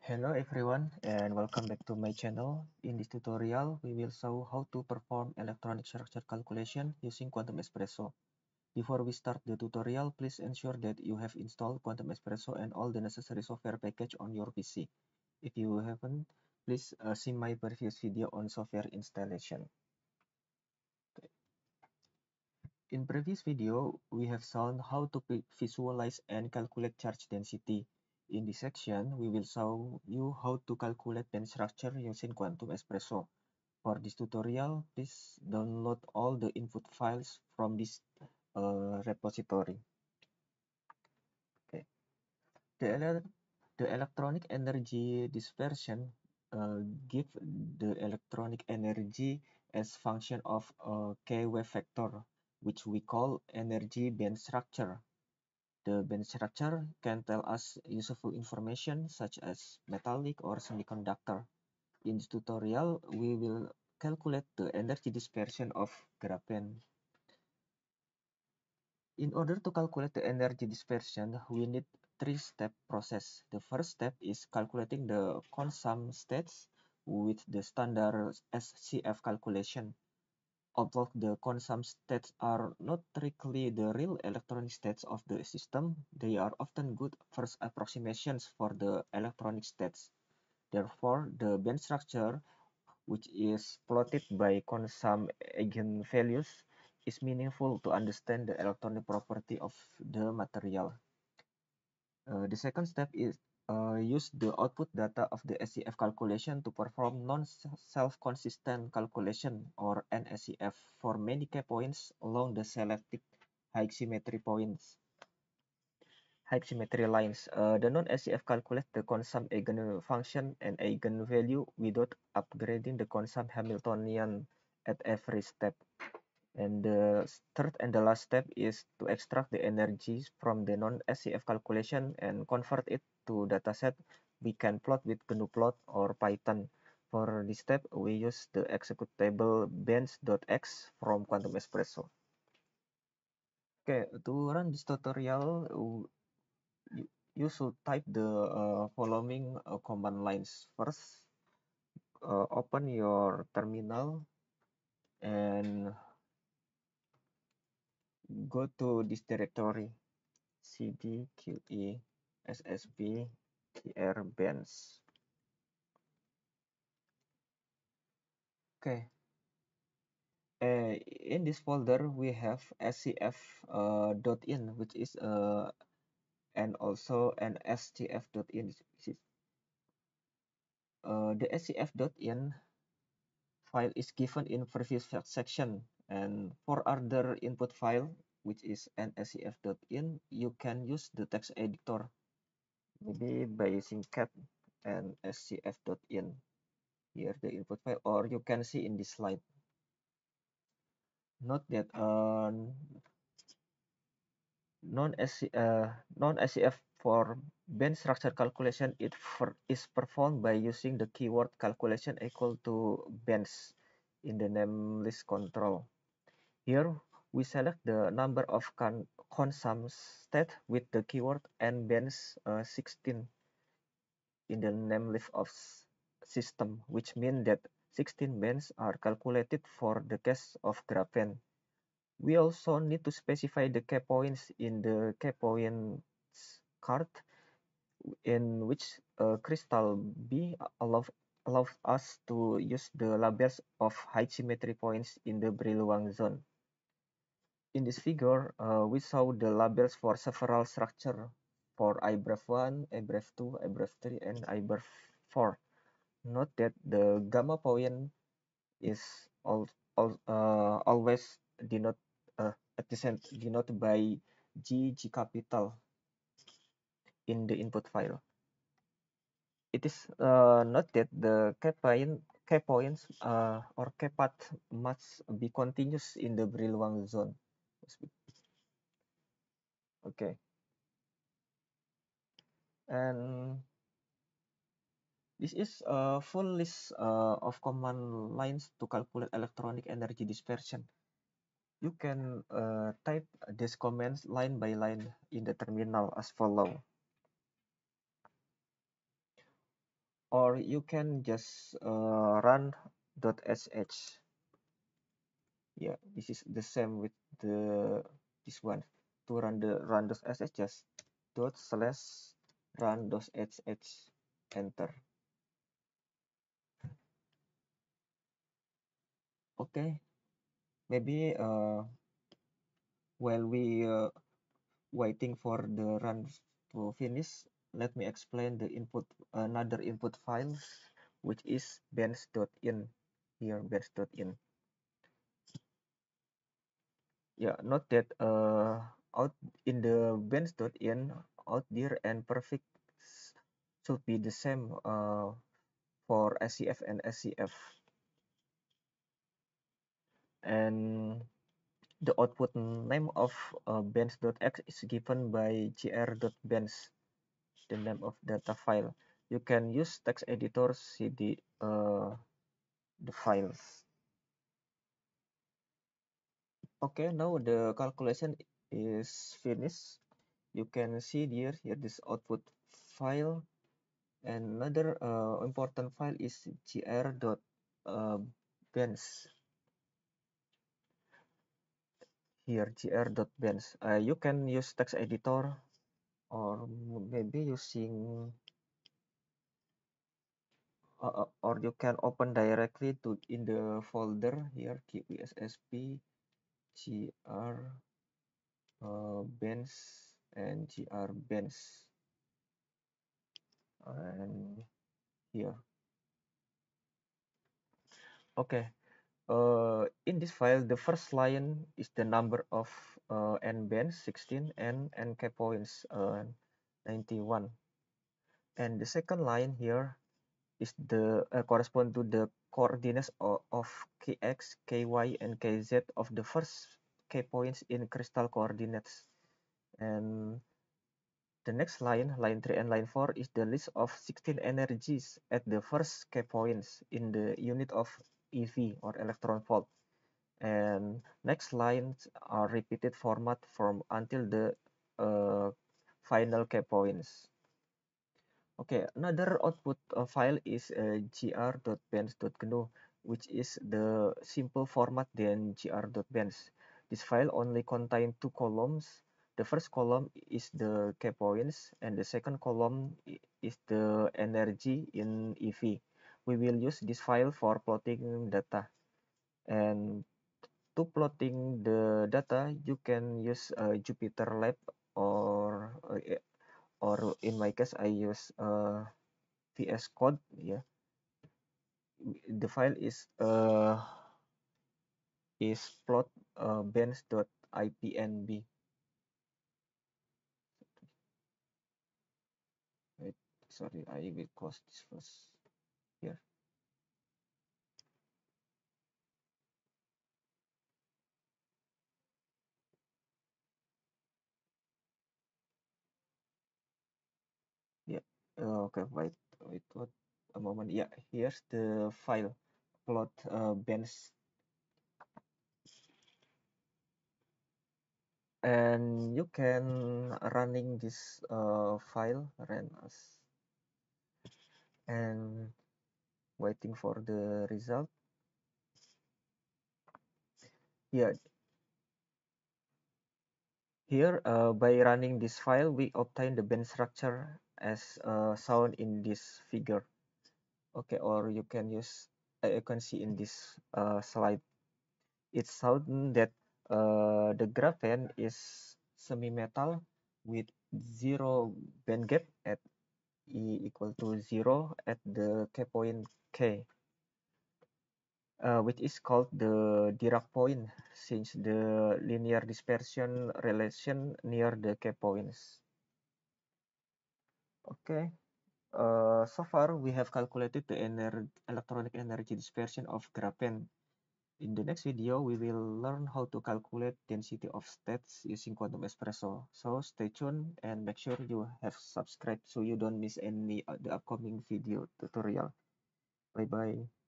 Hello everyone and welcome back to my channel. In this tutorial, we will show how to perform electronic structure calculation using Quantum Espresso. Before we start the tutorial, please ensure that you have installed Quantum Espresso and all the necessary software package on your PC. If you haven't, please see my previous video on software installation. In previous video, we have shown how to visualize and calculate charge density. In this section, we will show you how to calculate band structure using Quantum Espresso. For this tutorial, please download all the input files from this repository. Okay. The electronic energy dispersion give the electronic energy as function of a k-wave vector, which we call energy band structure. The band structure can tell us useful information such as metallic or semiconductor. In this tutorial, we will calculate the energy dispersion of graphene. In order to calculate the energy dispersion, we need three-step process. The first step is calculating the consum states with the standard SCF calculation. Although the consum states are not strictly the real electronic states of the system, they are often good first approximations for the electronic states. Therefore, the band structure, which is plotted by consum eigenvalues, is meaningful to understand the electronic property of the material. The second step is use the output data of the SCF calculation to perform non-self-consistent calculation or NSCF for many k points along the selected high symmetry lines. The non-SCF calculates the consum eigenfunction and eigenvalue without upgrading the consum Hamiltonian at every step. And the third and the last step is to extract the energies from the non-SCF calculation and convert it to dataset we can plot with GNU-plot or Python. For this step, we use the executable bands.x from Quantum Espresso. Okay, to run this tutorial, you should type the following command lines. First, open your terminal and go to this directory cd qe ssb tr bands. Okay, in this folder we have scf .in, which is and also an stf.in. The scf.in file is given in previous section, and for other input file, which is an scf.in, you can use the text editor, maybe by using cat and scf.in. Here the input file, or you can see in this slide. Note that non-SCF for band structure calculation is performed by using the keyword calculation equal to bands in the name list control. Here we select the number of consum state with the keyword and bands 16 in the name list of system, which means that 16 bands are calculated for the case of graphene. We also need to specify the k points in the k points card, in which crystal B allows us to use the labels of high symmetry points in the Brillouin zone. In this figure, we saw the labels for several structures for IBREF1, IBREF2, IBREF3, and IBREF4. Note that the gamma point is always denoted by G capital in the input file. It is noted that the k points or k path must be continuous in the Brillouin zone. Okay, and this is a full list of command lines to calculate electronic energy dispersion. You can type these commands line by line in the terminal as follow. or you can just run.sh. Yeah, this is the same with this one. To run the run.sh, just /run.sh, enter. Okay, maybe while we waiting for the run to finish, let me explain the another input file, which is bench.in. Here, bench.in. Yeah, note that out in the bench.in, out there and perfect should be the same for SCF and SCF. And the output name of bench.x is given by gr.bench, the name of data file. You can use text editor see the files. Okay, now the calculation is finished. You can see here this output file. And another important file is gr.bench. Here, gr.bench. You can use text editor or maybe using or you can open directly to in the folder here qbssp gr bench and gr bench and here. Okay. In this file, the first line is the number of n bands 16 and k points 91, and the second line here is the correspond to the coordinates of kx, ky, and kz of the first k points in crystal coordinates. And the next line, line 3 and line 4, is the list of 16 energies at the first k points in the unit of EV or electron volt. And next lines are repeated format from until the final k points. Okay, another output file is gr.bench.gnu, which is the simple format than gr.bench. This file only contains two columns. The first column is the k points, and the second column is the energy in EV. We will use this file for plotting data. And to plotting the data, you can use JupyterLab or in my case I use VS Code. Yeah, the file is plot bench.ipnb. Wait, sorry, I will close this first here. Yeah, okay, wait, what a moment. Yeah, here's the file plot bench, and you can running this file run as and waiting for the result. Yeah, here by running this file we obtain the bench structure as shown in this figure. Okay, or you can use you can see in this slide. It's shown that the graphene is semi-metal with zero band gap at E equal to 0 at the k point K, which is called the Dirac point since the linear dispersion relation near the k points. Okay, so far we have calculated the electronic energy dispersion of graphene. In the next video, we will learn how to calculate density of states using quantum espresso. So stay tuned and make sure you have subscribed so you don't miss any the upcoming video tutorial. Bye bye.